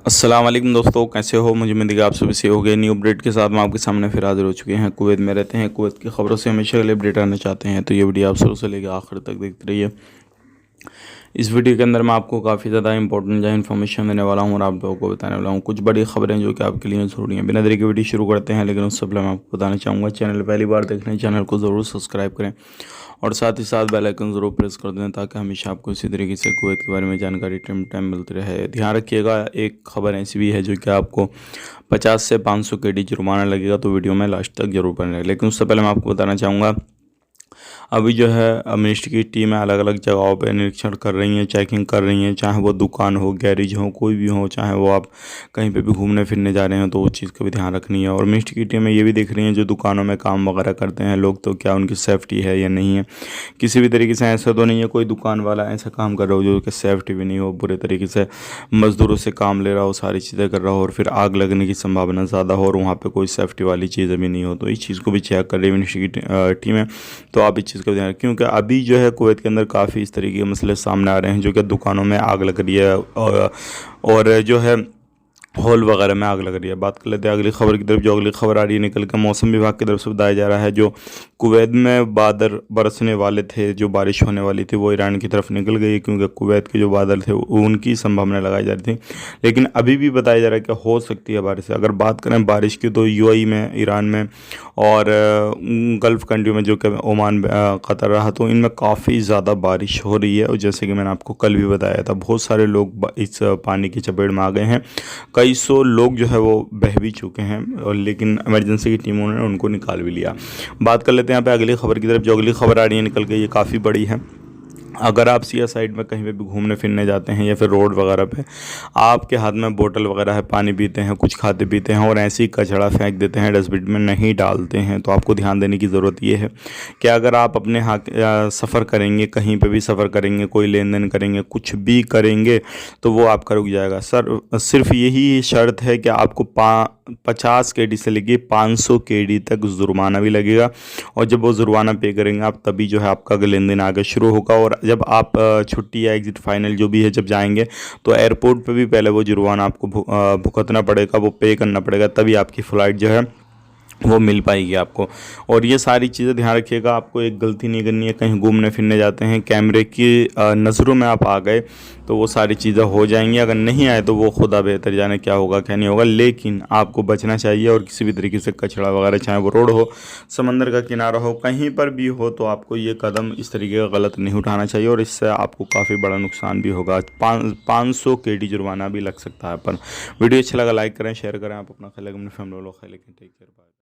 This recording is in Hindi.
अस्सलाम वालेकुम दोस्तों, कैसे हो? मुझे उम्मीद है कि आप सभी से हो गए। न्यू अपडेट के साथ मैं आपके सामने फिर हाजिर हो चुके हैं। कुवैत में रहते हैं, कुवैत की खबरों से हमेशा अगले अपडेट आना चाहते हैं तो ये वीडियो आप शुरू से लेकर आखिर तक देखते रहिए। इस वीडियो के अंदर मैं आपको काफ़ी ज़्यादा इंपॉर्टेंट जो इन्फॉर्मेशन देने वाला हूँ और आप लोगों को बताने वाला हूँ कुछ बड़ी खबरें जो कि आपके लिए ज़रूरी हैं। बिना देरी के वीडियो शुरू करते हैं, लेकिन उससे पहले मैं आपको बताना चाहूँगा, चैनल पहली बार देख रहे हैं चैनल को ज़रूर सब्सक्राइब करें और साथ ही साथ बेल आइकन ज़रूर प्रेस कर दें ताकि हमेशा आपको इसी तरीके से कुवैत के बारे में जानकारी टाइम टाइम मिलती रहे। ध्यान रखिएगा, एक खबर ऐसी भी है जो कि आपको 50 से 500 KD जुर्माना लगेगा, तो वीडियो में लास्ट तक जरूर बने रहें। लेकिन उससे पहले मैं आपको बताना चाहूँगा, अभी जो है मिनिस्ट्री की टीमें अलग अलग जगहों पे निरीक्षण कर रही हैं, चेकिंग कर रही हैं, चाहे वो दुकान हो, गैरेज हो, कोई भी हो, चाहे वो आप कहीं पे भी घूमने फिरने जा रहे हैं तो उस चीज़ का भी ध्यान रखनी है। और मिनिस्ट्री की टीमें ये भी देख रही हैं जो दुकानों में काम वगैरह करते हैं लोग, तो क्या उनकी सेफ्टी है या नहीं है। किसी भी तरीके से ऐसा तो नहीं है कोई दुकान वाला ऐसा काम कर रहा हो जो कि सेफ्टी भी नहीं हो, बुरे तरीके से मज़दूरों से काम ले रहा हो, सारी चीज़ें कर रहा हो और फिर आग लगने की संभावना ज़्यादा हो और वहाँ पर कोई सेफ्टी वाली चीज़ें भी नहीं हो, तो इस चीज़ को भी चेक कर रही है मिनिस्ट्री की टीमें। तो आप इस चीज़ का ध्यान रखें, क्योंकि अभी जो है कुवैत के अंदर काफ़ी इस तरीके के मसले सामने आ रहे हैं जो कि दुकानों में आग लग रही है और जो है हॉल वगैरह में आग लग रही है। बात कर लेते हैं अगली खबर की तरफ। जो अगली खबर आ रही है निकल कर मौसम विभाग की तरफ से बताया जा रहा है, जो कुवैत में बादल बरसने वाले थे, जो बारिश होने वाली थी, वो ईरान की तरफ निकल गई, क्योंकि कुवैत के जो बादल थे उनकी संभावना लगाई जा रही थी। लेकिन अभी भी बताया जा रहा है कि हो सकती है बारिश। अगर बात करें बारिश की तो यूएई में, ईरान में और गल्फ़ कंट्री में जो कि ओमान, कतर रहा, तो इनमें काफ़ी ज़्यादा बारिश हो रही है। और जैसे कि मैंने आपको कल भी बताया था, बहुत सारे लोग इस पानी की चपेट में आ गए हैं। कई सौ लोग जो है वो बह भी चुके हैं, और लेकिन इमरजेंसी की टीमों ने उनको निकाल भी लिया। बात कर लेते हैं यहाँ पे अगली खबर की तरफ। जो अगली खबर आ रही है निकल के, ये काफ़ी बड़ी है। अगर आप सिया साइड में कहीं पे भी घूमने फिरने जाते हैं या फिर रोड वगैरह पे, आपके हाथ में बोतल वगैरह है, पानी पीते हैं, कुछ खाते पीते हैं और ऐसे ही कचरा फेंक देते हैं, डस्टबिन में नहीं डालते हैं, तो आपको ध्यान देने की ज़रूरत ये है कि अगर आप अपने सफ़र करेंगे, कहीं पे भी सफ़र करेंगे, कोई लेन देन करेंगे, कुछ भी करेंगे, तो वो आपका रुक जाएगा। सिर्फ यही शर्त है कि आपको 50 KD से लेके 500 KD तक जुर्माना भी लगेगा, और जब वो जुर्माना पे करेंगे आप, तभी जो है आपका लेन देन आगे शुरू होगा। और जब आप छुट्टी या एग्ज़िट फाइनल जो भी है जब जाएंगे, तो एयरपोर्ट पे भी पहले वो जुर्माना आपको भुगतना पड़ेगा, वो पे करना पड़ेगा, तभी आपकी फ़्लाइट जो है वो मिल पाएगी आपको। और ये सारी चीज़ें ध्यान रखिएगा, आपको एक गलती नहीं करनी है। कहीं घूमने फिरने जाते हैं, कैमरे की नज़रों में आप आ गए तो वो सारी चीज़ें हो जाएंगी। अगर नहीं आए तो वो खुदा बेहतर जाने क्या होगा क्या नहीं होगा, लेकिन आपको बचना चाहिए। और किसी भी तरीके से कचरा वगैरह, चाहे वो रोड हो, समंदर का किनारा हो, कहीं पर भी हो, तो आपको ये कदम इस तरीके का गलत नहीं उठाना चाहिए, और इससे आपको काफ़ी बड़ा नुकसान भी होगा। 500 KD जुर्माना भी लग सकता है। पर वीडियो अच्छा लगा लाइक करें, शेयर करें। आप अपना ख्याल रखें, अपनी फैमिली वालों का ख्याल रखें। Take care, bye.